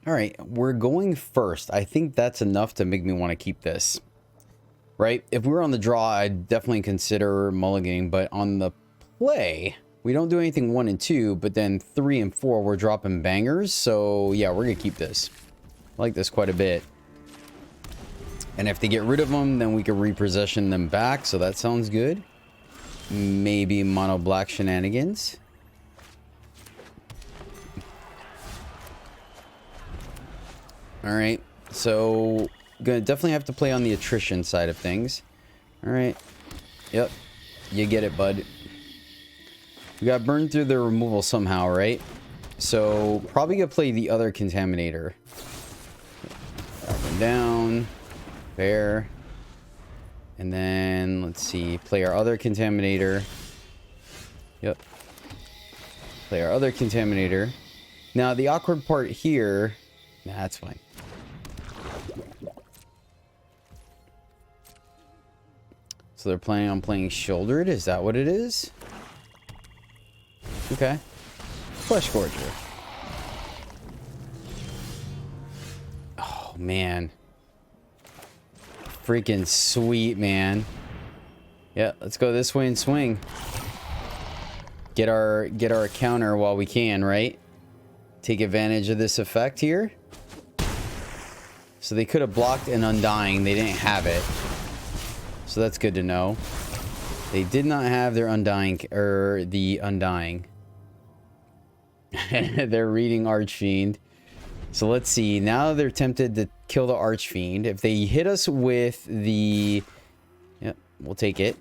All right, we're going first. I think that's enough to make me want to keep this. Right? If we were on the draw, I'd definitely consider mulliganing, but on the play, we don't do anything 1 and 2, but then 3 and 4, we're dropping bangers. So yeah, we're going to keep this. I like this quite a bit. And if they get rid of them, then we can repossession them back. So that sounds good. Maybe mono black shenanigans. All right. So gonna definitely have to play on the attrition side of things. All right. Yep. You get it, bud. We got burned through the removal somehow, right? So probably gonna play the other contaminator. Up and down. Fair. And then let's see. Play our other contaminator. Yep. Play our other contaminator. Now the awkward part here. Nah, that's fine. So they're planning on playing shouldered. Is that what it is? Okay. Flesh Gorger. Oh, man. Freaking sweet, man. Yeah, let's go this way and swing. Get our counter while we can, right? Take advantage of this effect here. So they could have blocked an Undying. They didn't have it. So that's good to know. They did not have their Undying, or the Undying. They're reading Archfiend. So let's see. Now they're tempted to kill the Archfiend. If they hit us with the... Yep, we'll take it.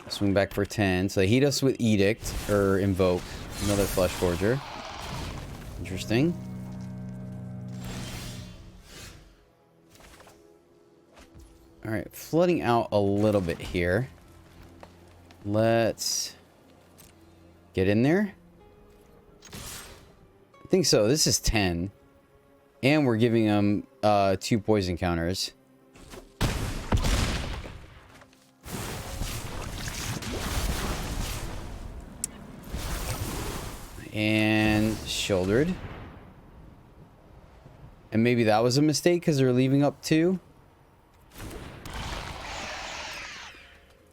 Swing back for 10. So they hit us with Edict, or Invoke. Another Flesh Gorger. Interesting. All right, flooding out a little bit here. Let's get in there. I think so. This is 10. And we're giving them 2 poison counters. And shouldered. And maybe that was a mistake because they're leaving up 2.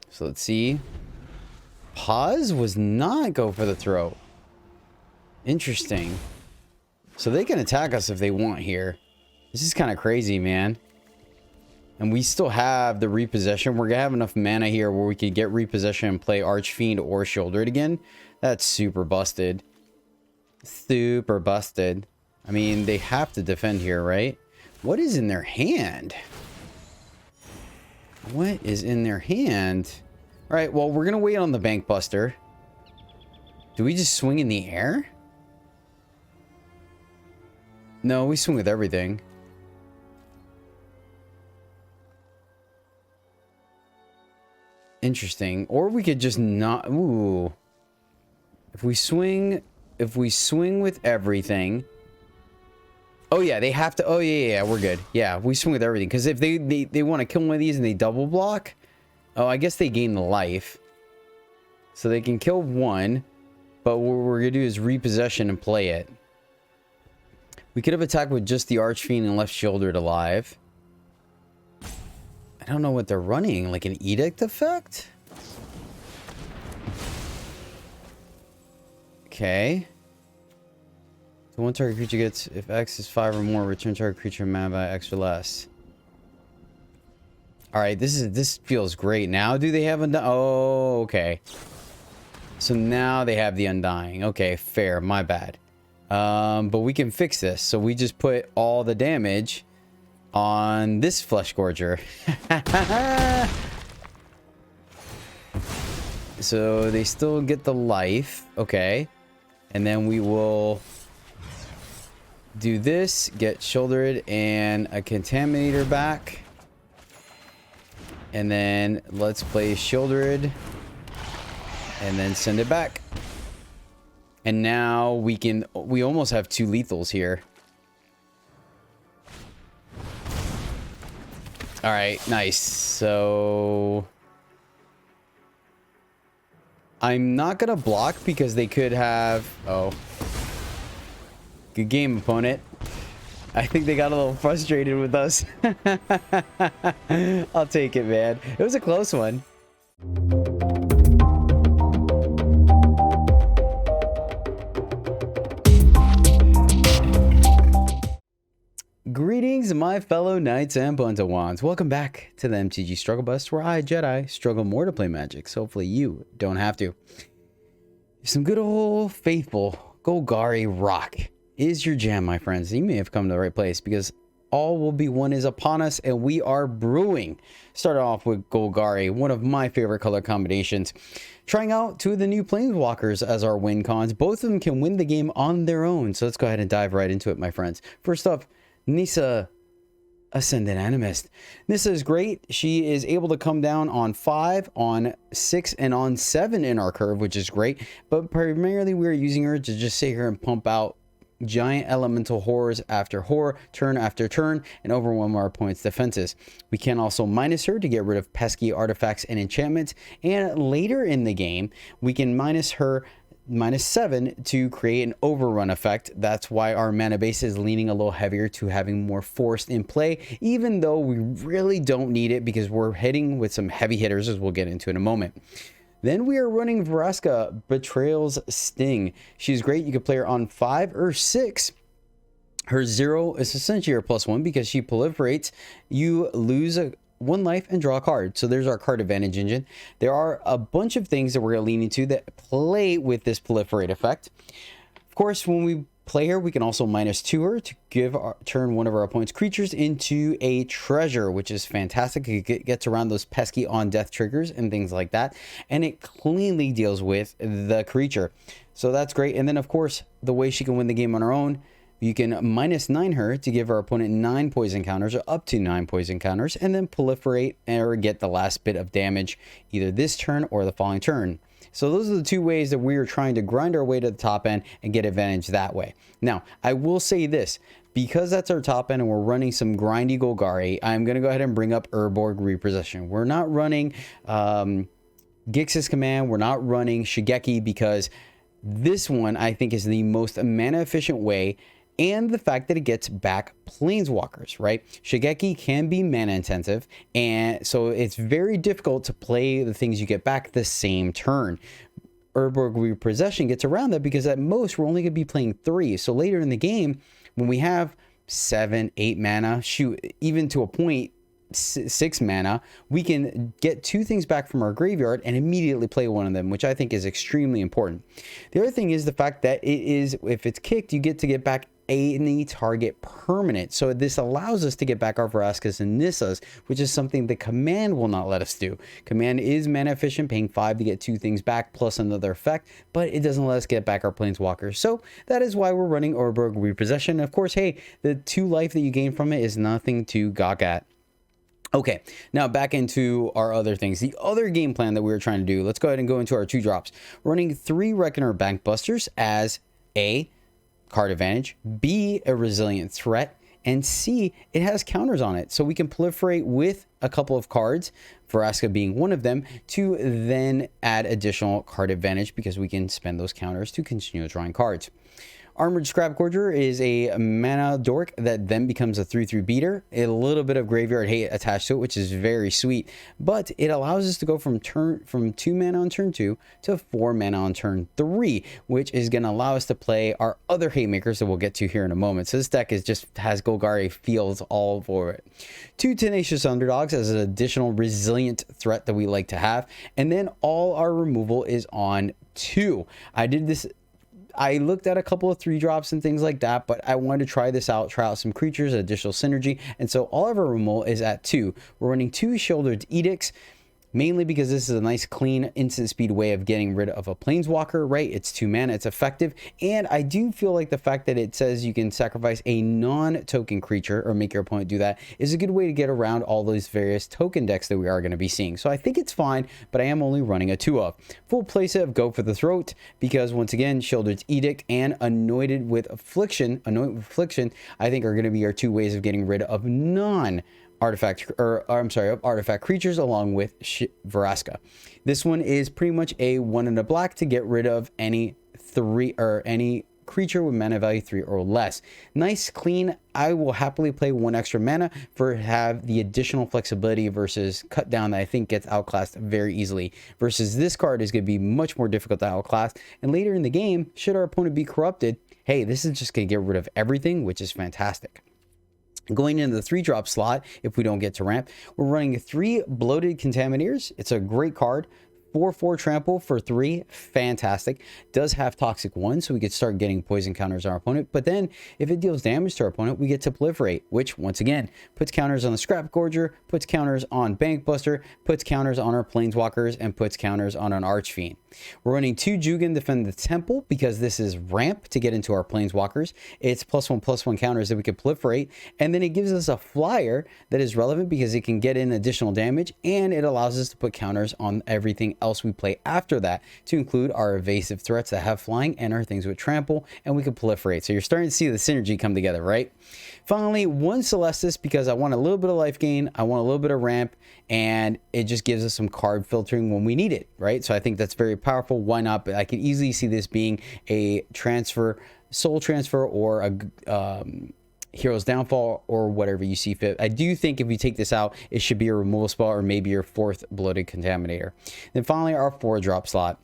So let's see. Pause was not go for the throat. Interesting. So they can attack us if they want here. This is kind of crazy, man. And we still have the repossession. We're going to have enough mana here where we could get repossession and play Archfiend or Shouldered again. That's super busted. Super busted. I mean, they have to defend here, right? What is in their hand? What is in their hand? All right, well, we're going to wait on the Bank Buster. Do we just swing in the air? No, we swing with everything. Interesting. Or we could just not... Ooh. If we swing with everything... Oh, yeah, they have to... Oh, yeah, we're good. Yeah, we swing with everything. Because if they want to kill one of these and they double block... Oh, I guess they gain the life. So they can kill one. But what we're going to do is repossession and play it. We could have attacked with just the Archfiend and left Shouldered alive. I don't know what they're running. Like an Edict effect? Okay. So one target creature gets, if X is 5 or more, return target creature mana by X or less. Alright, this feels great. Now do they have Undying? Oh, okay. So now they have the Undying. Okay, fair. My bad. But we can fix this. So we just put all the damage on this Flesh Gorger. So they still get the life. Okay. And then we will do this. Get Shouldered and a Contaminator back. And then let's play Shouldered. And then send it back. And now we almost have 2 lethals here. All right, nice. So I'm not going to block because they could have... Oh. Good game, opponent. I think they got a little frustrated with us. I'll take it, man. It was a close one. Greetings, my fellow knights and buntawans. Welcome back to the MTG Struggle Bus, where I, Jedi, struggle more to play Magic, so hopefully you don't have to. Some good old faithful Golgari rock is your jam, my friends. You may have come to the right place, because all will be one is upon us, and we are brewing. Started off with Golgari, one of my favorite color combinations. Trying out two of the new Planeswalkers as our win cons. Both of them can win the game on their own, so let's go ahead and dive right into it, my friends. First up, Nissa, Ascendant Animist. Nissa is great. She is able to come down on 5, on 6, and on 7 in our curve, which is great. But primarily we're using her to just sit here and pump out giant elemental horrors after horror, turn after turn, and overwhelm our opponent's defenses. We can also minus her to get rid of pesky artifacts and enchantments. And later in the game, we can minus her -7 to create an overrun effect. That's why our mana base is leaning a little heavier to having more forced in play, even though we really don't need it because we're hitting with some heavy hitters, as we'll get into in a moment. Then we are running Vraska, Betrayal's Sting. She's great. You can play her on 5 or 6. Her 0 is essentially her +1 because she proliferates. You lose 1 life and draw a card. So there's our card advantage engine. There are a bunch of things that we're going to lean into that play with this proliferate effect. Of course, when we play her, we can also -2 her to turn one of our opponent's creatures into a treasure, which is fantastic. It gets around those pesky on death triggers and things like that, and it cleanly deals with the creature, so that's great. And then of course, the way she can win the game on her own, you can -9 her to give our opponent 9 poison counters, or up to 9 poison counters, and then proliferate or get the last bit of damage either this turn or the following turn. So those are the two ways that we are trying to grind our way to the top end and get advantage that way. Now, I will say this, because that's our top end and we're running some grindy Golgari, I'm going to go ahead and bring up Urborg Repossession. We're not running Gix's Command. We're not running Shigeki, because this one I think is the most mana efficient way, and the fact that it gets back planeswalkers, right? Shigeki can be mana intensive, and so it's very difficult to play the things you get back the same turn. Urborg Repossession gets around that because at most we're only going to be playing 3. So later in the game, when we have 7, 8 mana, shoot, even to a point, 6 mana, we can get 2 things back from our graveyard and immediately play one of them, which I think is extremely important. The other thing is the fact that it is, if it's kicked, you get to get back any target permanent. So this allows us to get back our Vraskas and Nissas, which is something the command will not let us do. Command is mana efficient, paying 5 to get 2 things back plus another effect, but it doesn't let us get back our planeswalkers. So that is why we're running Urborg Repossession. Of course, hey, the 2 life that you gain from it is nothing to gawk at. Okay, now back into our other things. The other game plan that we were trying to do, let's go ahead and go into our 2 drops. Running 3 Reckoner Bankbusters as A, card advantage, B, a resilient threat, and C, it has counters on it. So we can proliferate with a couple of cards, Vraska being one of them, to then add additional card advantage because we can spend those counters to continue drawing cards. Armored Scrapgorger is a mana dork that then becomes a 3/3 beater. A little bit of graveyard hate attached to it, which is very sweet. But it allows us to go from 2 mana on turn 2 to 4 mana on turn 3, which is going to allow us to play our other haymakers that we'll get to here in a moment. So this deck has Golgari feels all for it. 2 Tenacious Underdogs as an additional resilient threat that we like to have. And then all our removal is on 2. I looked at a couple of 3 drops and things like that, but I wanted to try this out, try out some creatures, additional synergy, and so all of our removal is at 2. We're running 2 Shouldered Edicts, mainly because this is a nice clean instant speed way of getting rid of a planeswalker, right? It's 2 mana, it's effective, and I do feel like the fact that it says you can sacrifice a non-token creature or make your opponent do that is a good way to get around all those various token decks that we are going to be seeing. So I think it's fine, but I am only running a 2 of. Full playset of Go for the Throat, because once again, Shouldered Edict and Anointed with Affliction, I think are going to be our 2 ways of getting rid of artifact creatures along with Vraska. This one is pretty much a 1 and a black to get rid of any creature with mana value 3 or less. Nice, clean. I will happily play 1 extra mana for have the additional flexibility versus cut down that I think gets outclassed very easily. Versus this card is going to be much more difficult to outclass. And later in the game, should our opponent be corrupted, hey, this is just going to get rid of everything, which is fantastic. Going into the 3-drop slot, if we don't get to ramp, we're running 3 Bloated Contaminators. It's a great card. 4/4 trample for 3, fantastic. Does have toxic 1, so we could start getting poison counters on our opponent. But then, if it deals damage to our opponent, we get to proliferate, which once again puts counters on the Scrap Gorger, puts counters on Bank Buster, puts counters on our Planeswalkers, and puts counters on an Archfiend. We're running 2 Jugan Defend the Temple because this is ramp to get into our Planeswalkers. It's +1/+1 counters that we can proliferate, and then it gives us a flyer that is relevant because it can get in additional damage, and it allows us to put counters on everything else we play after that, to include our evasive threats that have flying and our things with trample, and we can proliferate. So you're starting to see the synergy come together, right? Finally, 1 Celestis because I want a little bit of life gain, I want a little bit of ramp, and it just gives us some card filtering when we need it, right? So I think that's very powerful. Why not? But I can easily see this being a transfer, soul transfer, or a Hero's Downfall, or whatever you see fit. I do think if you take this out, it should be a removal spell or maybe your 4th Bloated Contaminator. Then finally, our 4-drop slot.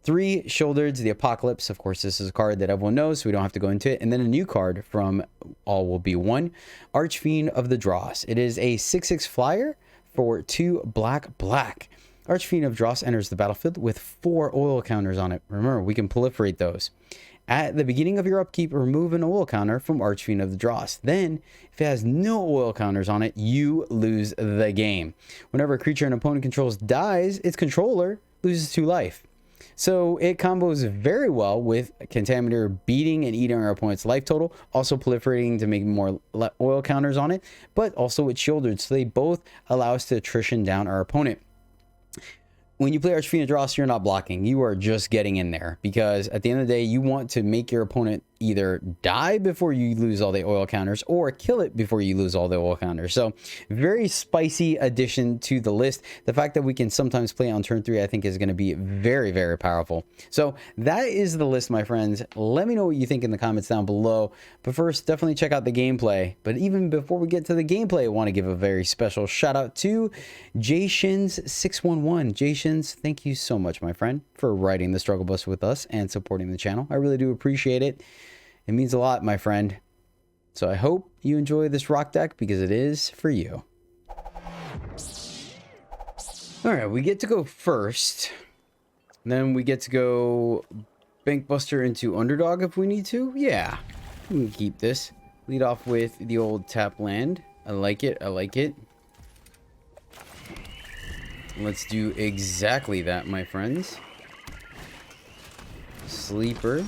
3 Shouldered the Apocalypse. Of course, this is a card that everyone knows, so we don't have to go into it. And then a new card from All Will Be One, Archfiend of the Dross. It is a 6/6 flyer for 2 black. Archfiend of Dross enters the battlefield with 4 oil counters on it. Remember, we can proliferate those. At the beginning of your upkeep, remove an oil counter from Archfiend of the Dross. Then, if it has no oil counters on it, you lose the game. Whenever a creature an opponent controls dies, its controller loses 2 life. So it combos very well with Contaminator beating and eating our opponent's life total, also proliferating to make more oil counters on it, but also with Shouldered, so they both allow us to attrition down our opponent. When you play Archfiend of Dross, you're not blocking. You are just getting in there because at the end of the day, you want to make your opponent either die before you lose all the oil counters or kill it before you lose all the oil counters. So very spicy addition to the list. The fact that we can sometimes play on turn 3, I think is going to be very, very powerful. So that is the list, my friends. Let me know what you think in the comments down below. But first, definitely check out the gameplay. But even before we get to the gameplay, I want to give a very special shout out to JShins611. JShins, thank you so much, my friend, for riding the struggle bus with us and supporting the channel. I really do appreciate it. It means a lot, my friend. So I hope you enjoy this rock deck because it is for you. All right, we get to go first. Then we get to go Bank Buster into Underdog if we need to. Yeah, we can keep this. Lead off with the old tap land. I like it. I like it. Let's do exactly that, my friends. Sleeper.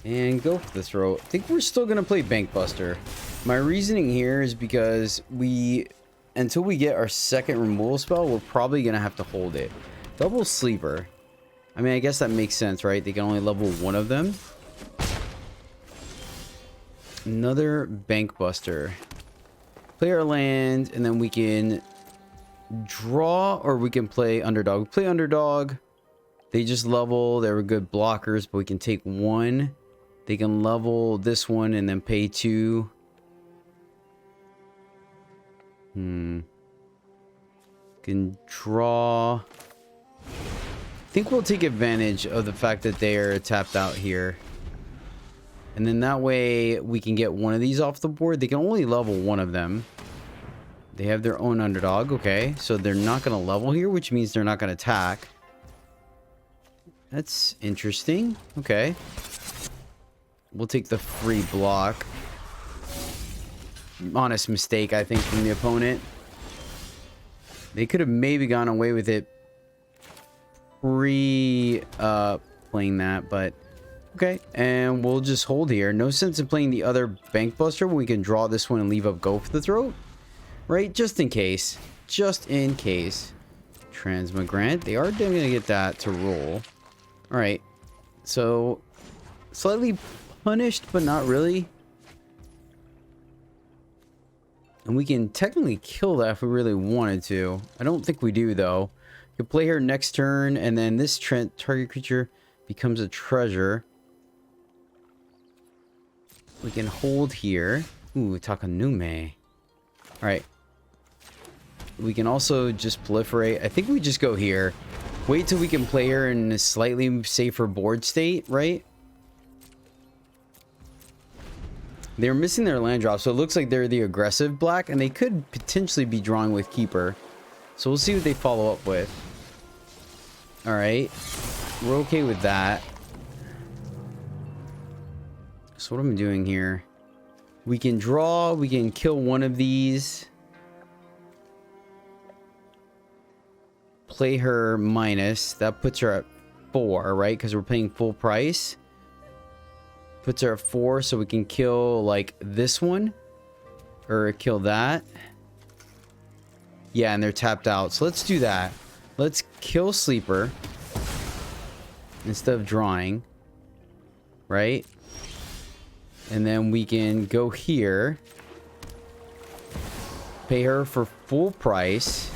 And go for the throw. I think we're still going to play Bank Buster. My reasoning here is because until we get our 2nd removal spell, we're probably going to have to hold it. Double Sleeper. I mean, I guess that makes sense, right? They can only level 1 of them. Another Bank Buster. Play our land, and then we can draw, or we can play Underdog. Play Underdog. They just level. They were good blockers, but we can take 1. They can level this one and then pay 2. Can draw. I think we'll take advantage of the fact that they are tapped out here. And then that way we can get one of these off the board. They can only level 1 of them. They have their own Underdog. Okay, so they're not going to level here, which means they're not going to attack. That's interesting. Okay. We'll take the free block. Honest mistake, I think, from the opponent. They could have maybe gone away with it playing that, but okay. And we'll just hold here. No sense in playing the other Bank Buster when we can draw this one and leave up Go for the Throat. Right? Just in case. Just in case. Transmigrant. They are going to get that to roll. Alright. So, slightly punished, but not really. And we can technically kill that if we really wanted to. I don't think we do, though. You can play her next turn, and then this target creature becomes a treasure. We can hold here. Ooh, Takanume. Alright. We can also just proliferate. I think we just go here. Wait till we can play her in a slightly safer board state, right? They're missing their land drop, so it looks like they're the aggressive black, and they could potentially be drawing with Keeper. So we'll see what they follow up with. Alright. We're okay with that. So what am I doing here? We can draw. We can kill one of these. Play her minus. That puts her at 4, right? Because we're paying full price. Puts her at 4, so we can kill, like, this one. Or kill that. Yeah, and they're tapped out. So let's do that. Let's kill Sleeper. Instead of drawing. Right? And then we can go here. Pay her for full price.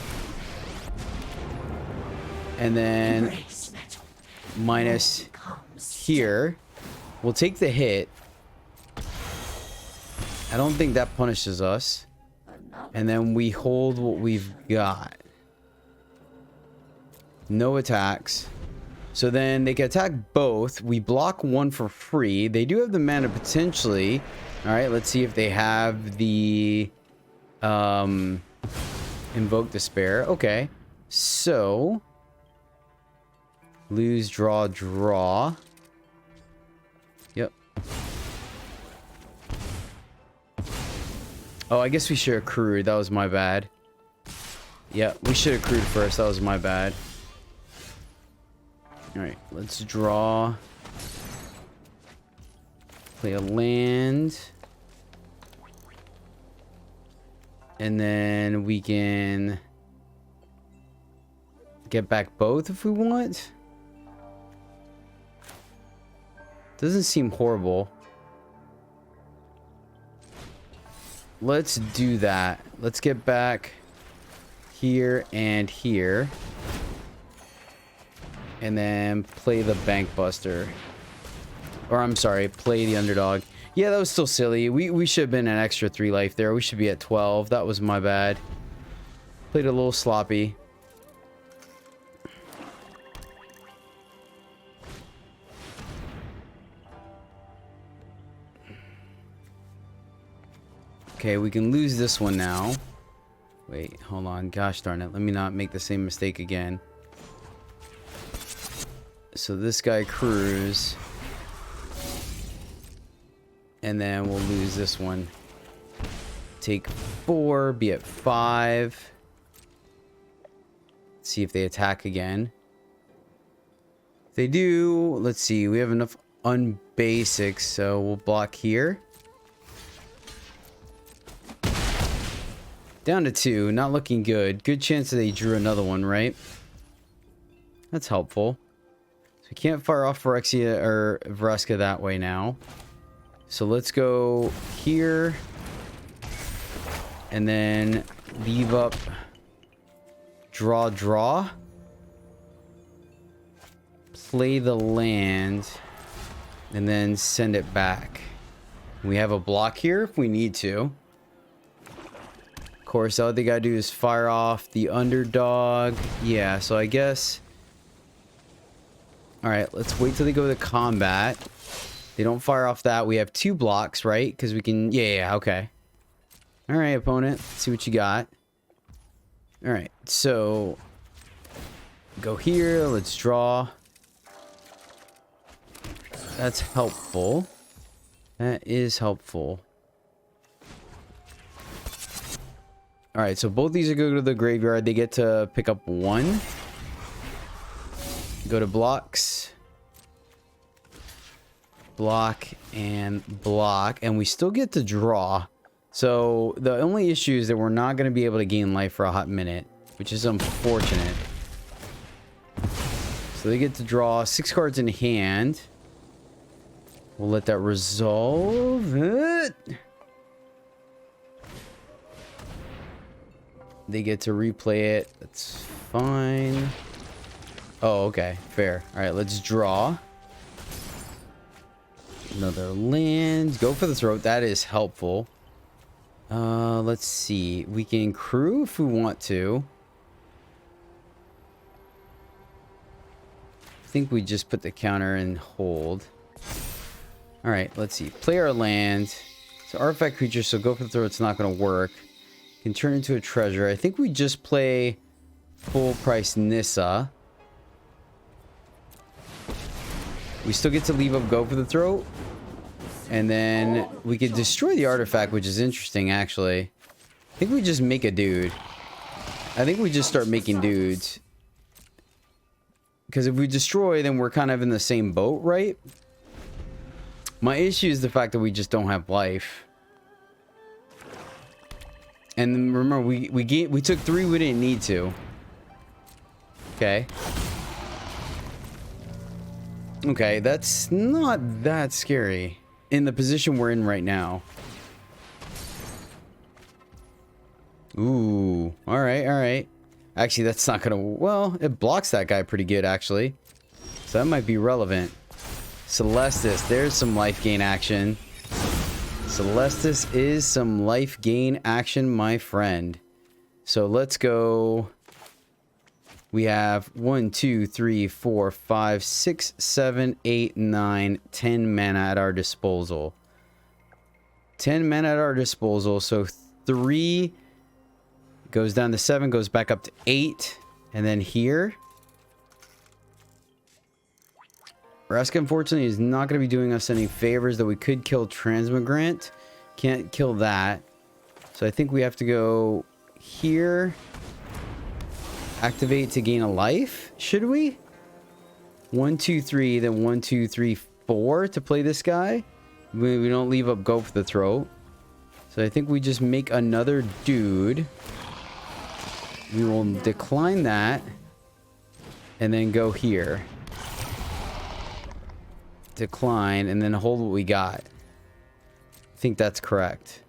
And then minus here. We'll take the hit. I don't think that punishes us. And then we hold what we've got. No attacks. So then they can attack both. We block one for free. They do have the mana potentially. Alright, let's see if they have the Invoke Despair. Okay. So lose, draw, draw. Yep. Oh, I guess we should have accrued. That was my bad. Yeah, we should have accrued first. That was my bad. Alright, let's draw. Play a land. And then we can get back both if we want. Doesn't seem horrible. Let's do that. Let's get back here and here. And then play the Bank Buster. Or I'm sorry, play the Underdog. Yeah, that was still silly. We should have been an extra 3 life there. We should be at 12. That was my bad. Played a little sloppy. Okay, we can lose this one now. Wait, hold on. Gosh darn it. Let me not make the same mistake again. So this guy accrues. And then we'll lose this one. Take 4, be at 5. See if they attack again. If they do, let's see. We have enough unbasics, so we'll block here. Down to 2, not looking good. Good chance that they drew another one, right? That's helpful. So we can't fire off Phyrexia or Vraska that way now. So let's go here. And then leave up draw, draw. Play the land. And then send it back. We have a block here if we need to. Of course, all they gotta do is fire off the Underdog. Yeah, so I guess... Alright, let's wait till they go to combat. They don't fire off that. We have 2 blocks, right? Because we can... Yeah, okay. Alright, opponent. Let's see what you got. Alright, so... Go here. Let's draw. That's helpful. That is helpful. Alright, so both these are going to go to the graveyard. They get to pick up 1. Go to blocks. Block and block. And we still get to draw. So the only issue is that we're not going to be able to gain life for a hot minute, which is unfortunate. So they get to draw 6 cards in hand. We'll let that resolve it. They get to replay it. That's fine. Oh, okay. Fair. All right, let's draw. Another land. Go for the throat. That is helpful. Let's see. We can crew if we want to. I think we just put the counter and hold. All right, let's see. Play our land. It's an artifact creature, so go for the throat. It's not going to work. Can turn into a treasure. I think we just play full price Nissa. We still get to leave up go for the throat. And then we could destroy the artifact, which is interesting, actually. I think we just make a dude. I think we just start making dudes. Because if we destroy, then we're kind of in the same boat, right? My issue is the fact that we just don't have life. And remember, we took 3 we didn't need to. Okay. Okay, that's not that scary. In the position we're in right now. Ooh. Alright, alright. Actually, that's not gonna... Well, it blocks that guy pretty good, actually. So that might be relevant. Celestis. There's some life gain action. Celestis is some life gain action, my friend. So let's go... We have 1, 2, 3, 4, 5, 6, 7, 8, 9, 10 mana at our disposal. 10 mana at our disposal. So 3 goes down to 7, goes back up to 8. And then here. Vraska, unfortunately, is not going to be doing us any favors, though we could kill Transmigrant. Can't kill that. So I think we have to go here. Activate to gain a life, should we? 1, 2, 3, then 1, 2, 3, 4 to play this guy. We don't leave up go for the throat. So I think we just make another dude. We will decline that. And then go here. Decline, and then hold what we got. I think that's correct.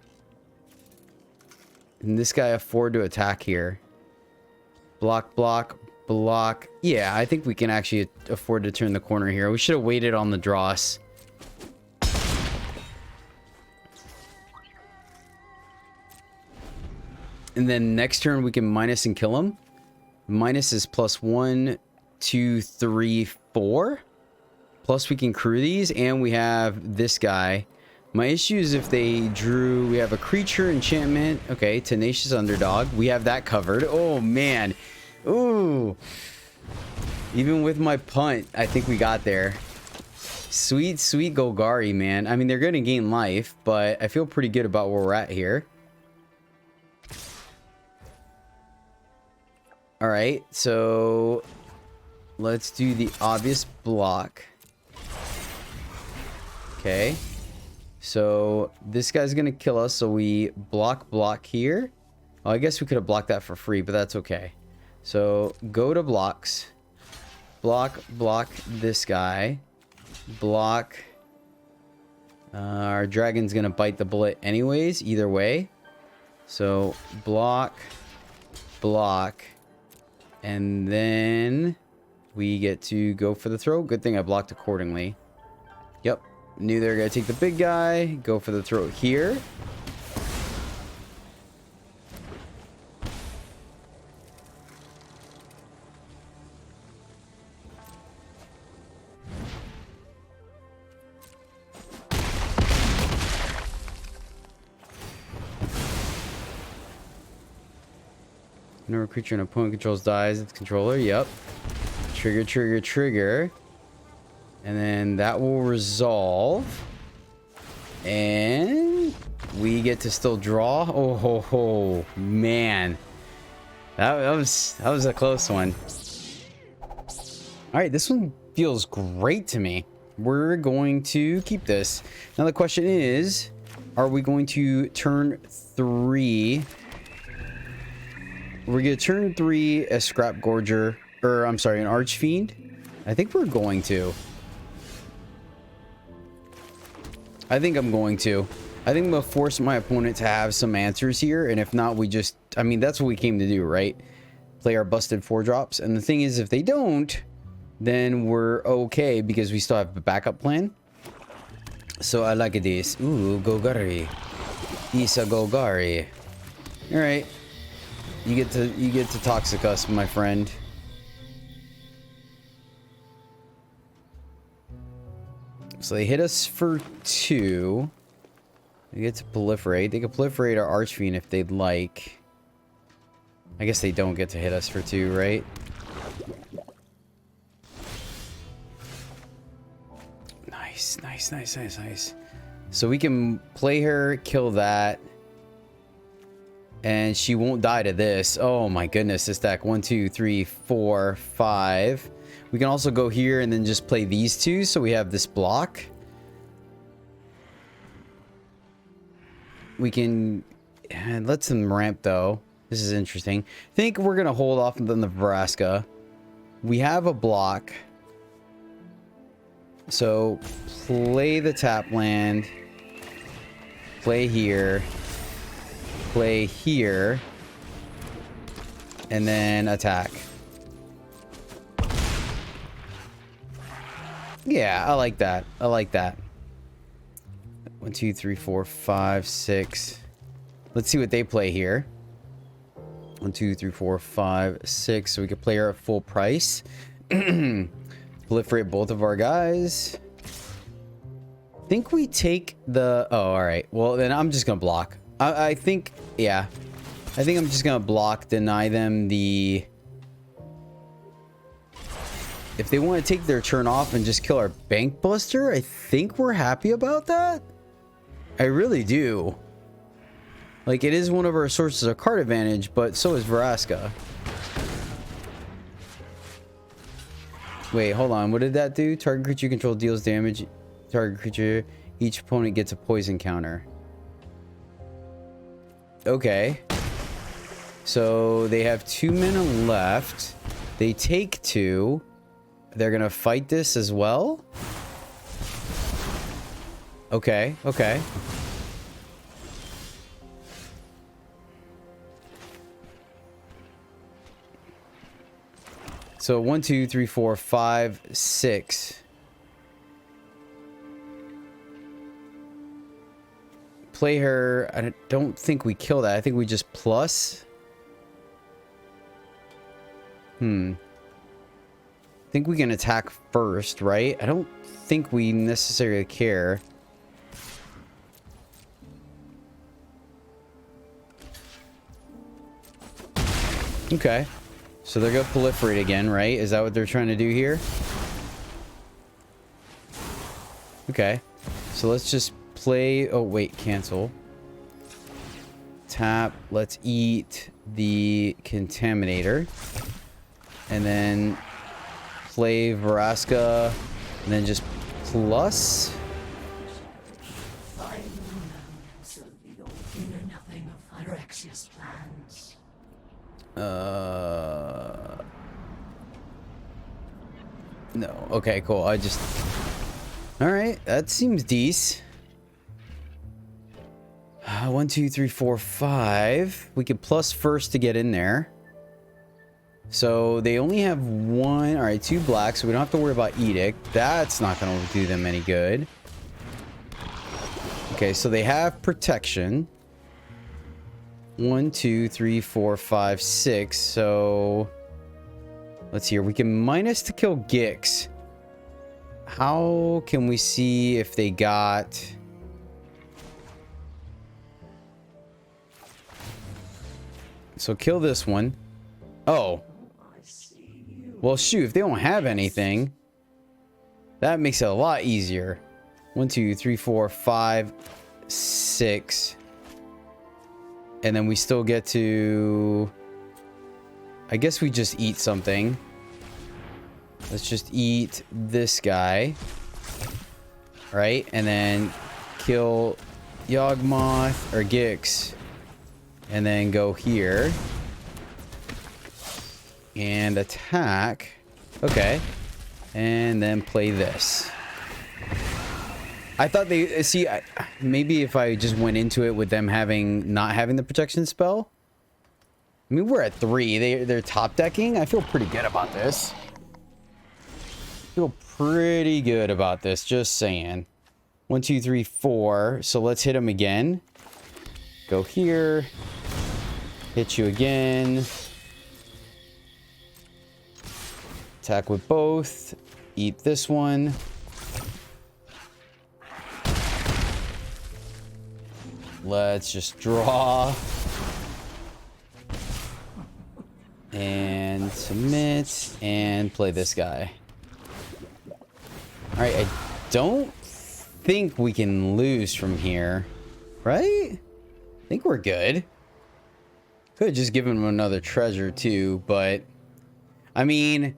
And this guy afford to attack here. Block, block, block. Yeah, I think we can actually afford to turn the corner here. We should have waited on the dross. And then next turn we can minus and kill him. Minus is plus 1, 2, 3, 4. Plus we can crew these, and we have this guy. My issue is if they drew... We have a creature enchantment. Okay, Tenacious Underdog. We have that covered. Oh, man. Ooh. Even with my punt, I think we got there. Sweet, sweet Golgari, man. I mean, they're going to gain life, but I feel pretty good about where we're at here. Alright, so... Let's do the obvious block. Okay. So, this guy's going to kill us, so we block here. Oh, I guess we could have blocked that for free, but that's okay. So, go to blocks. Block this guy. Block. Our dragon's going to bite the bullet anyways, either way. So, block. And then we get to go for the throat. Good thing I blocked accordingly. Yep. Knew they were going to take the big guy. Go for the throat here. Whenever a creature an opponent controls dies, its controller. Yep. Trigger. And then that will resolve. And we get to still draw. Oh, ho, man. That was a close one. All right, this one feels great to me. We're going to keep this. Now the question is, are we going to turn 3... We're going to turn 3 a Scrap Gorger, or I'm sorry, an Archfiend. I think we're going to. I think I'm going to. I think I'm going to force my opponent to have some answers here, and if not, we just... I mean, that's what we came to do, right? Play our busted 4-drops, and the thing is, if they don't, then we're okay, because we still have a backup plan. So I like this. Ooh, Golgari. Nissa Golgari. Alright. You get to toxic us, my friend. So they hit us for 2. They get to proliferate. They can proliferate our Archfiend if they'd like. I guess they don't get to hit us for 2, right? Nice. So we can play her, kill that. And she won't die to this. Oh my goodness, this deck. 1, 2, 3, 4, 5. We can also go here and then just play these 2, so we have this block. We can let them ramp though. This is interesting. I think we're gonna hold off on the Vraska. We have a block. So play the tap land. Play here. Play here. And then attack. Yeah, I like that. I like that. 1, 2, 3, 4, 5, 6. Let's see what they play here. 1, 2, 3, 4, 5, 6. So we can play her at full price. Proliferate both of our guys. I think we take the... Oh, alright. Well, then I'm just going to block. I think... Yeah. I think I'm just going to block, deny them the... If they want to take their turn off and just kill our Bank Buster, I think we're happy about that. I really do. Like, it is one of our sources of card advantage, but so is Vraska. Wait, hold on. What did that do? Target creature you control deals damage. Target creature. Each opponent gets a poison counter. Okay. So they have 2 mana left. They take 2. They're gonna fight this as well? Okay, okay. So 1, 2, 3, 4, 5, 6. Play her. I don't think we kill that. I think we just plus. I think we can attack first, right? I don't think we necessarily care. Okay. So they're going to proliferate again, right? Is that what they're trying to do here? Okay. So let's just play... Oh, wait. Cancel. Tap. Let's eat the Contaminator. And then play Vraska. And then just plus... No. Okay, cool. I just... Alright, that seems decent. 1, 2, 3, 4, 5. We could plus first to get in there. So they only have 1... Alright, 2 blacks, so we don't have to worry about Edict. That's not going to do them any good. Okay, so they have protection. 1, 2, 3, 4, 5, 6. So... Let's see here. We can minus to kill Gix. How can we see if they got... So kill this one. Oh. Well, shoot. If they don't have anything, that makes it a lot easier. 1, 2, 3, 4, 5, 6. And then we still get to... I guess we just eat something. Let's just eat this guy. Right? And then kill Yawgmoth or Gix. And then go here. And attack. Okay. And then play this. I thought they... See, maybe if I just went into it with them not having the protection spell... I mean, we're at 3. They're top decking. I feel pretty good about this. Feel pretty good about this. Just saying. 1, 2, 3, 4. So let's hit him again. Go here. Hit you again. Attack with both. Eat this one. Let's just draw. And submit. And play this guy. Alright, I don't think we can lose from here. Right? I think we're good. Could just give him another treasure too, but... I mean...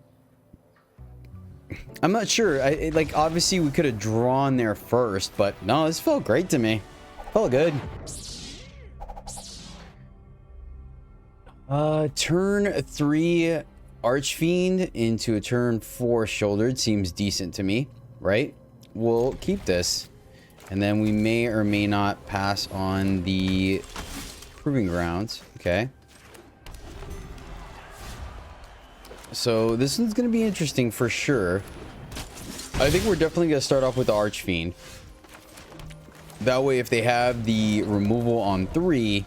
I'm not sure. Like, obviously we could have drawn there first, but no, this felt great to me. Felt good. Turn 3 Archfiend into a turn 4 Shouldered seems decent to me, right? We'll keep this. And then we may or may not pass on the Proving Grounds. Okay. So this one's going to be interesting for sure. I think we're definitely going to start off with the Archfiend. That way, if they have the removal on 3,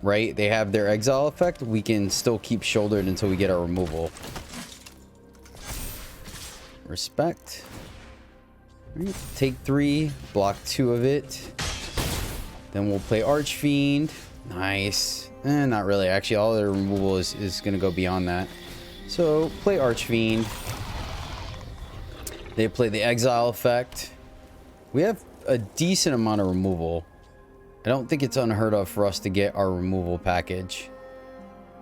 right, they have their exile effect, we can still keep Shouldered until we get our removal. Respect. Right, take 3, block 2 of it. Then we'll play Archfiend. Nice. Not really. Actually, all their removal is going to go beyond that. So, play Archfiend. They play the exile effect. We have a decent amount of removal. I don't think it's unheard of for us to get our removal package.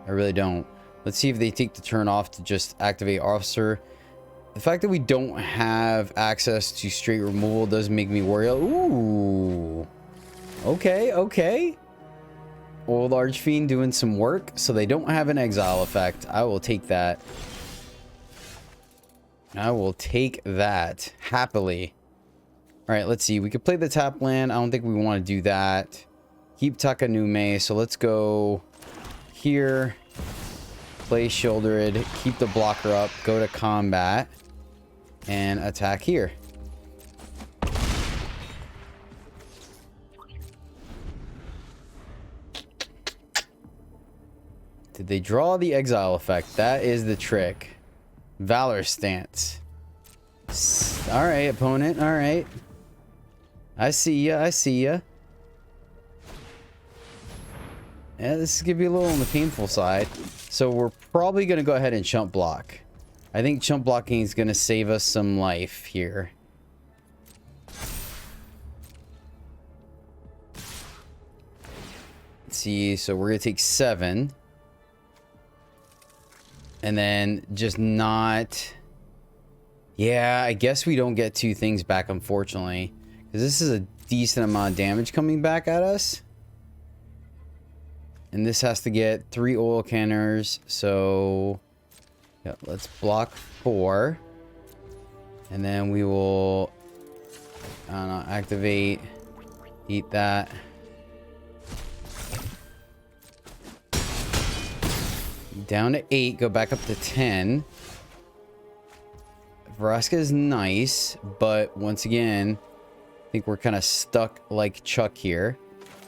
I really don't. Let's see if they take the turn off to just activate Officer. The fact that we don't have access to straight removal does make me worry. Ooh. Okay, okay. Old Archfiend doing some work. So they don't have an exile effect. I will take that. I will take that happily. All right, let's see. We could play the tap land. I don't think we want to do that. Keep Takanume. So let's go here. Play Shouldered. Keep the blocker up. Go to combat. And attack here. Did they draw the exile effect? That is the trick. Valor Stance. All right, opponent. All right. I see ya. I see ya. Yeah, this is going to be a little on the painful side. So we're probably going to go ahead and chump block. I think chump blocking is going to save us some life here. Let's see. So we're going to take 7. And then just not... Yeah, I guess we don't get 2 things back, unfortunately. Because this is a decent amount of damage coming back at us. And this has to get 3 oil canners. So, yeah, let's block 4. And then we will, I don't know, activate, eat that. Down to 8, go back up to 10. Vraska is nice, but once again, I think we're kind of stuck like Chuck here.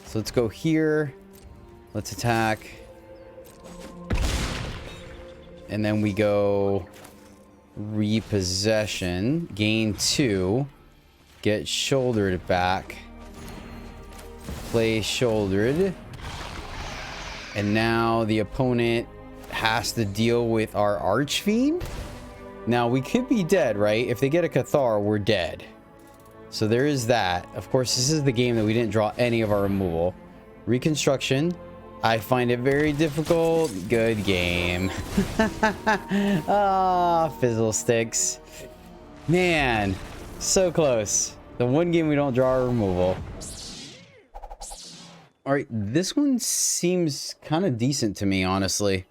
So let's go here. Let's attack. And then we go repossession. Gain 2. Get Shouldered back. Play Shouldered. And now the opponent has to deal with our Archfiend. Now, we could be dead, right? If they get a Cathar, we're dead. So there is that. Of course, this is the game that we didn't draw any of our removal. Reconstruction. I find it very difficult. Good game. Ah, Fizzle Sticks. Man, so close. The one game we don't draw our removal. All right, this one seems kind of decent to me, honestly.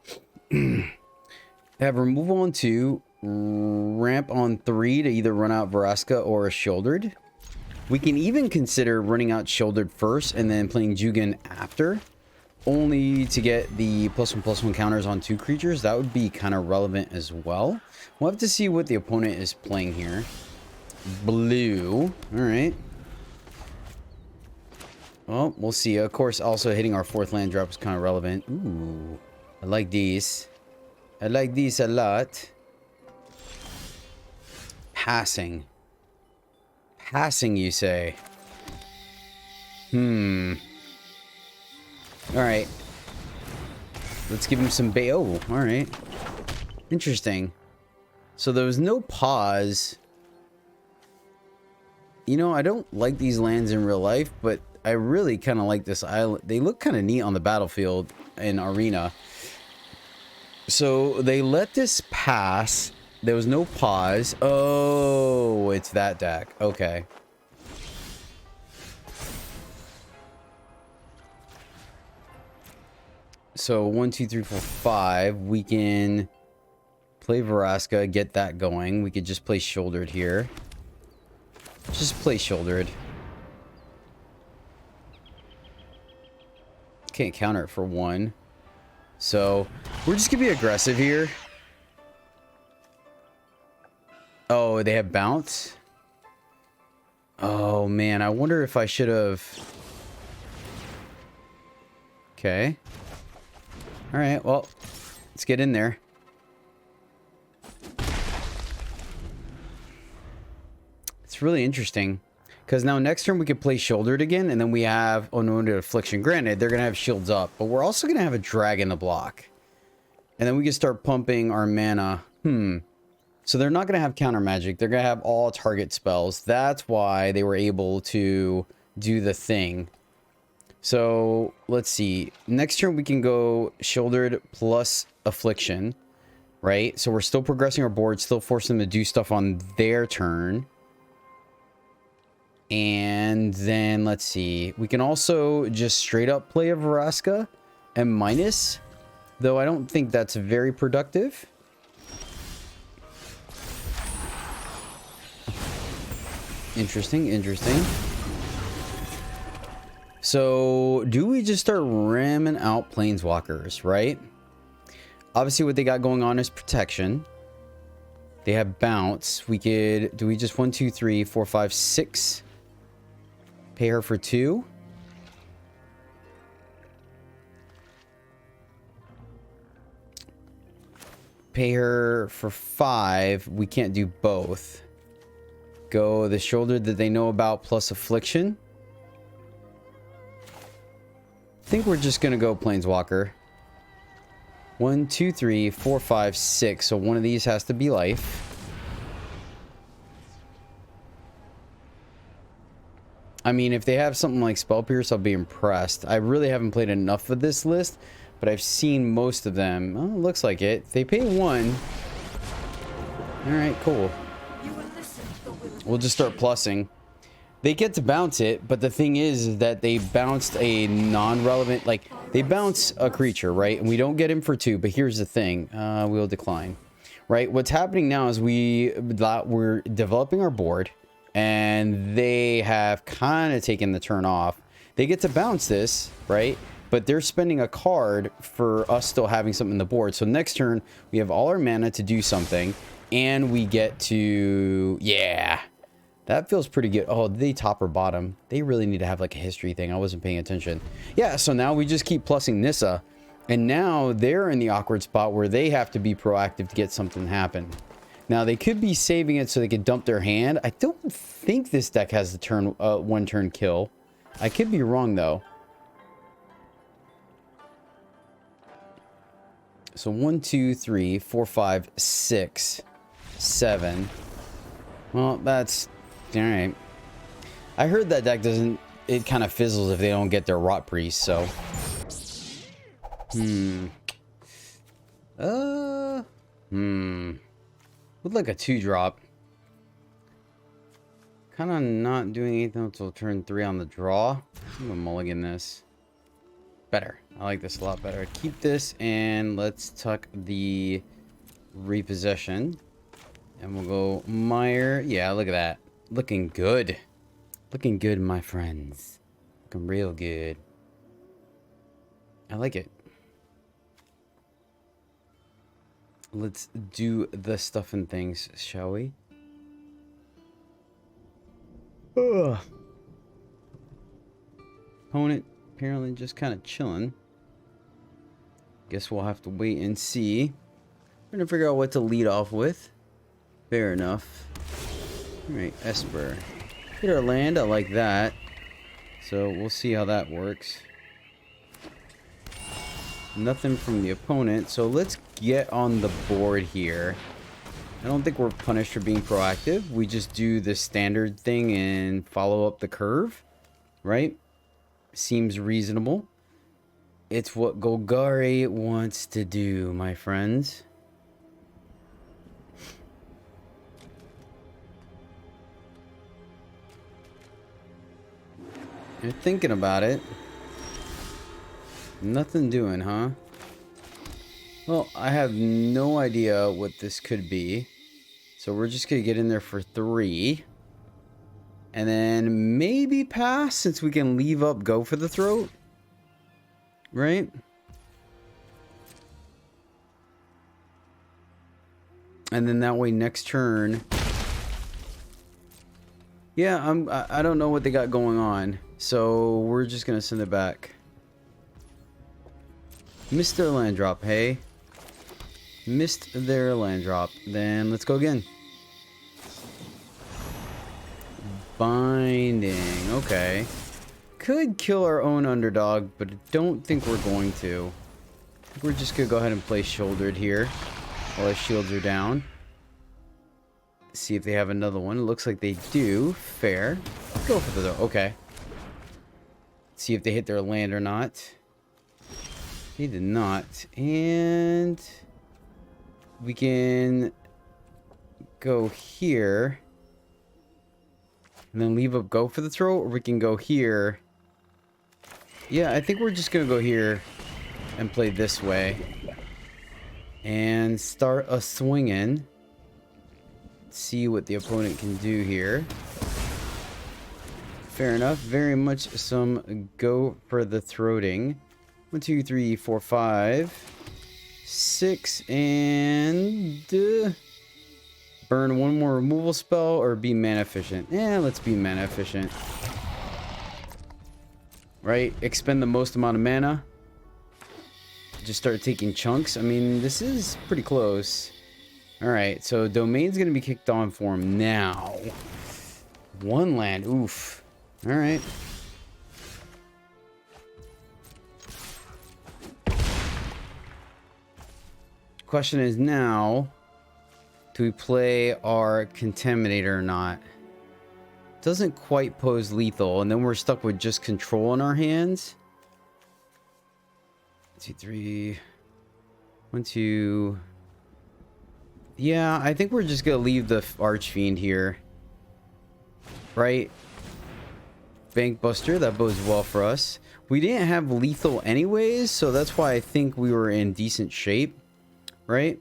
Have removal on 2, ramp on 3 to either run out Vraska or a Shouldered. We can even consider running out Shouldered first and then playing Jugan after, only to get the +1/+1 counters on 2 creatures. That would be kind of relevant as well. We'll have to see what the opponent is playing here. Blue. All right. Well, we'll see. Of course, also hitting our 4th land drop is kind of relevant. Ooh, I like these. I like these a lot. Passing. Passing, you say? Alright. Let's give him some bait. Oh, alright. Interesting. So there was no pause. You know, I don't like these lands in real life, but I really kind of like this island. They look kind of neat on the battlefield and arena. So they let this pass. There was no pause. Oh, it's that deck. Okay. So 1, 2, 3, 4, 5. We can play Vraska, get that going. We could just play Shouldered here. Just play Shouldered. Can't counter it for 1. So we're just gonna be aggressive here. Oh, they have bounce. Oh man, I wonder if I should have. Okay. All right, well, let's get in there. It's really interesting because now next turn we could play Shouldered again, and then we have Unwounded Affliction. Granted, they're gonna have shields up, but we're also gonna have a dragon to block, and then we can start pumping our mana. So they're not gonna have counter magic. They're gonna have all target spells. That's why they were able to do the thing. So let's see. Next turn we can go Shouldered plus Affliction, right? So we're still progressing our board, still forcing them to do stuff on their turn. And then let's see. We can also just straight up play a Vraska and minus, though I don't think that's very productive. Interesting, interesting. So, do we just start ramming out Planeswalkers, right? Obviously, what they got going on is protection. They have bounce. We could... Do we just 1, 2, 3, 4, 5, 6? Pay her for 2? Pay her for 5. We can't do both. Go the Shoulder that they know about plus Affliction. I think we're just gonna go Planeswalker. 1, 2, 3, 4, 5, 6. So one of these has to be life. I mean, if they have something like Spell Pierce, I'll be impressed. I really haven't played enough of this list, but I've seen most of them. Oh, it looks like it. They pay 1. Alright, cool. We'll just start plussing. They get to bounce it, but the thing is that they bounced a non-relevant, like, they bounce a creature, right? And we don't get him for 2, but here's the thing. We'll decline, right? What's happening now is we're developing our board, and they have kind of taken the turn off. They get to bounce this, right? But they're spending a card for us still having something in the board. So next turn, we have all our mana to do something, and we get to... Yeah. That feels pretty good. Oh, did they top or bottom? They really need to have like a history thing. I wasn't paying attention. Yeah, so now we just keep plussing Nissa. And now they're in the awkward spot where they have to be proactive to get something to happen. Now, they could be saving it so they could dump their hand. I don't think this deck has the turn one turn kill. I could be wrong, though. So 1, 2, 3, 4, 5, 6, 7. Well, that's... Alright. I heard that deck doesn't... It kind of fizzles if they don't get their Rot Priest, so... With like a 2-drop. Kind of not doing anything until turn 3 on the draw. I'm gonna mulligan this. Better. I like this a lot better. Keep this, and let's tuck the repossession. And we'll go Meyer. Yeah, look at that. Looking good. Looking good, my friends. Looking real good. I like it. Let's do the stuff and things, shall we? Ugh. opponent apparently just kind of chilling. Guess we'll have to wait and see. We're gonna figure out what to lead off with. Fair enough. Alright, Esper. Hit our land, I like that. So we'll see how that works. Nothing from the opponent, so let's get on the board here. I don't think we're punished for being proactive. We just do the standard thing and follow up the curve, right? Seems reasonable. It's what Golgari wants to do, my friends. You're thinking about it. Nothing doing, huh? Well, I have no idea what this could be. So we're just going to get in there for 3. And then maybe pass since we can leave up Go for the Throat. Right? And then that way next turn. Yeah, I don't know what they got going on. So we're just going to send it back. Missed their land drop, hey? Missed their land drop. Then let's go again. Binding. Okay. Could kill our own underdog, but I don't think we're going to. I think we're just going to go ahead and play shouldered here while our shields are down. See if they have another one. It looks like they do. Fair. Go for the... Okay. See if they hit their land or not. They did not. And we can go here and then leave up Go for the Throat, or we can go here. Yeah, I think we're just gonna go here and play this way and start a swinging. See what the opponent can do here. Fair enough. Very much some Go for the Throating. 1, 2, 3, 4, 5, 6, and burn one more removal spell or be mana efficient. Yeah, let's be mana efficient. Right? Expend the most amount of mana. Just start taking chunks. I mean, this is pretty close. Alright, so Domain's going to be kicked on for him now. 1 land. Oof. Alright. Question is now, do we play our Contaminator or not? Doesn't quite pose lethal, and then we're stuck with just control in our hands. 1, 2, 3. 1, 2. Yeah, I think we're just gonna leave the Archfiend here. Right? Bankbuster, that bodes well for us. We didn't have lethal anyways, so that's why I think we were in decent shape. Right?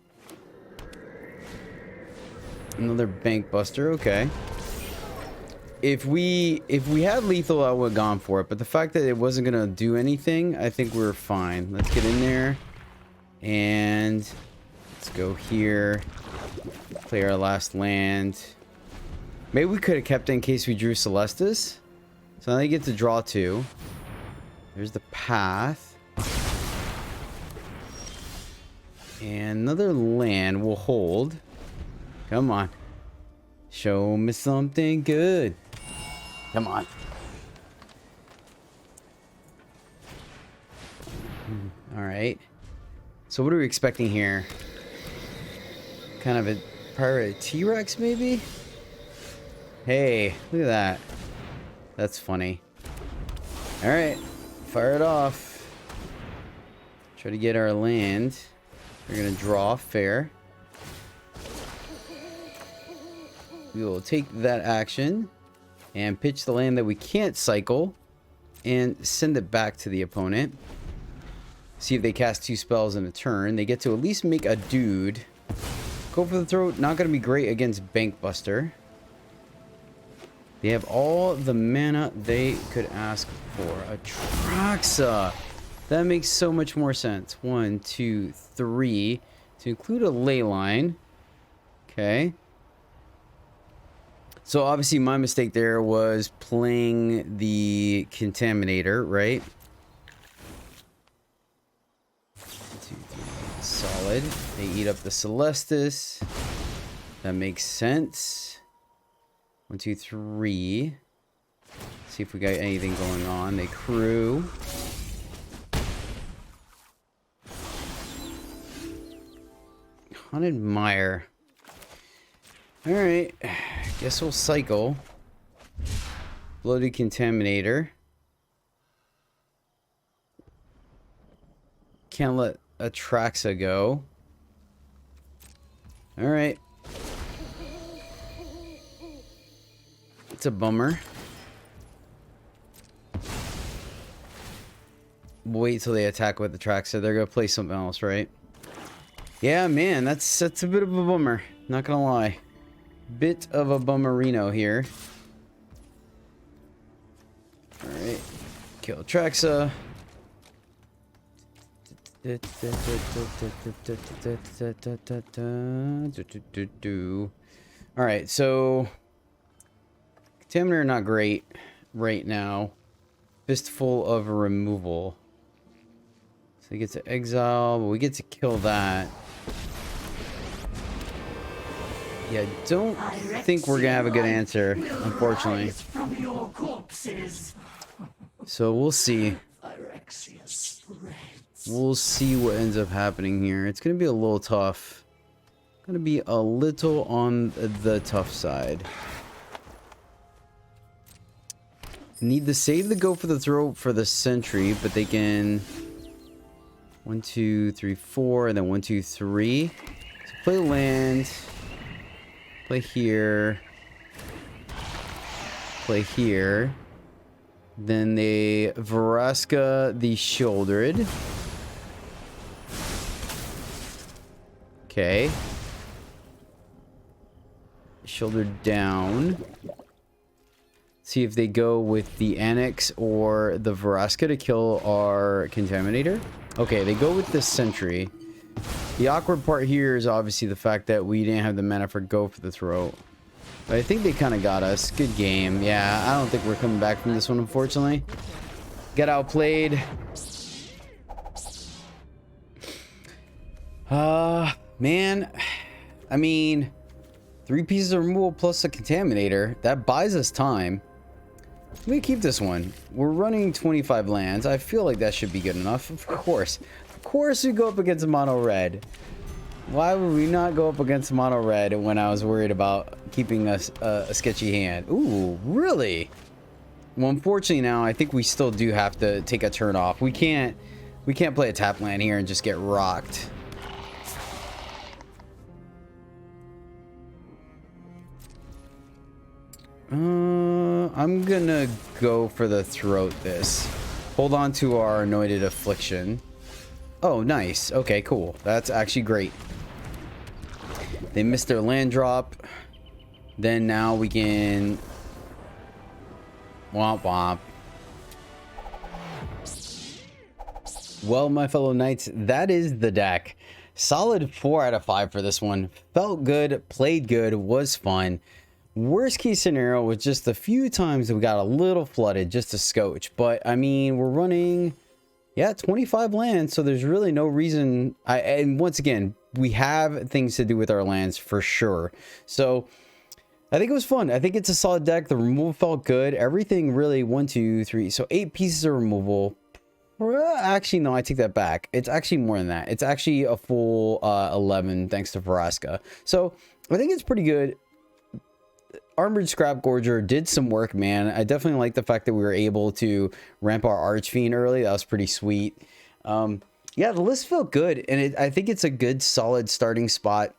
Another Bankbuster, okay. If we had lethal, I would have gone for it, but the fact that it wasn't gonna do anything, I think we're fine. Let's get in there and let's go here. Play our last land. Maybe we could have kept it in case we drew Celestis. So now they get to draw 2. There's the path. And another land will hold. Come on. Show me something good. Come on. Alright. So what are we expecting here? Kind of a pirate T-Rex maybe? Hey, look at that. That's funny. Alright. Fire it off. Try to get our land. We're gonna draw. Fair. We will take that action and pitch the land that we can't cycle and send it back to the opponent. See if they cast 2 spells in a turn. They get to at least make a dude. Go for the Throat. Not going to be great against Bankbuster. They have all the mana they could ask for. Atraxa. That makes so much more sense. 1, 2, 3. To include a ley line. Okay. So obviously my mistake there was playing the Contaminator, right? 1, 2, 3, solid. They eat up the Celestis. That makes sense. 1, 2, 3. See if we got anything going on. They crew. Haunted Mire. Alright. Guess we'll cycle. Bloated Contaminator. Can't let Atraxa go. Alright. It's a bummer. We'll wait till they attack with Atraxa. They're gonna play something else, right? Yeah, man, that's a bit of a bummer. Not gonna lie. Bit of a bummerino here. Alright. Kill Atraxa. Alright, so Contaminator not great right now. Fistful of Removal. So he gets to exile, but we get to kill that. Yeah, don't think we're gonna have a good answer, unfortunately. So we'll see. We'll see what ends up happening here. It's gonna be a little tough. Gonna be a little on the tough side. Need to save the go for the throat for the sentry, but they can 1, 2, 3, 4, and then 1, 2, 3. So play land. Play here. Play here. Then they Vraska the Shouldered. Okay. Shouldered down. See if they go with the Annex or the Vraska to kill our Contaminator. Okay, they go with the Sentry. The awkward part here is obviously the fact that we didn't have the mana for Go for the Throat. But I think they kind of got us. Good game. Yeah, I don't think we're coming back from this one, unfortunately. Got outplayed. Man. I mean, 3 pieces of removal plus a Contaminator. That buys us time. Let me keep this one. We're running 25 lands. I feel like that should be good enough. Of course. Of course we go up against mono red. Why would we not go up against mono red when I was worried about keeping a sketchy hand? Ooh, really? Well, unfortunately now I think we still do have to take a turn off. We can't play a tap land here and just get rocked. I'm gonna go for the throat this. Hold on to our Anointed Affliction. Oh, nice. Okay, cool. That's actually great. They missed their land drop. Then now we can... Womp womp. Well, my fellow knights, that is the deck. Solid 4 out of 5 for this one. Felt good, played good, was fun. Worst case scenario was just a few times that we got a little flooded, just a scotch. But, I mean, we're running, yeah, 25 lands, so there's really no reason. And once again, we have things to do with our lands for sure. So, I think it was fun. I think it's a solid deck. The removal felt good. Everything really, 1, 2, 3. So, 8 pieces of removal. Actually, no, I take that back. It's actually more than that. It's actually a full 11 thanks to Vraska. So, I think it's pretty good. Armored Scrap Gorger did some work, man. I definitely like the fact that we were able to ramp our Archfiend early. That was pretty sweet. Yeah, the list felt good, and I think it's a good, solid starting spot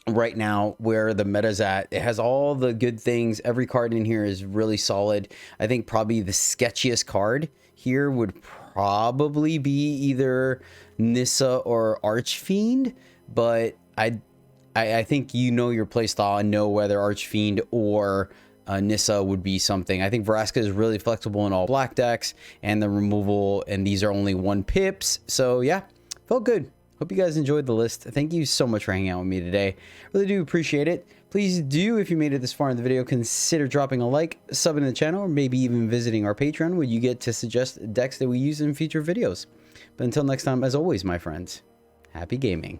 right now where the meta's at. It has all the good things. Every card in here is really solid. I think probably the sketchiest card here would probably be either Nissa or Archfiend, but I think you know your playstyle and know whether Archfiend or Nissa would be something. I think Vraska is really flexible in all black decks, and the removal, and these are only 1 pips. So yeah, felt good. Hope you guys enjoyed the list. Thank you so much for hanging out with me today. Really do appreciate it. Please do, if you made it this far in the video, consider dropping a like, subbing to the channel, or maybe even visiting our Patreon, where you get to suggest decks that we use in future videos. But until next time, as always, my friends, happy gaming.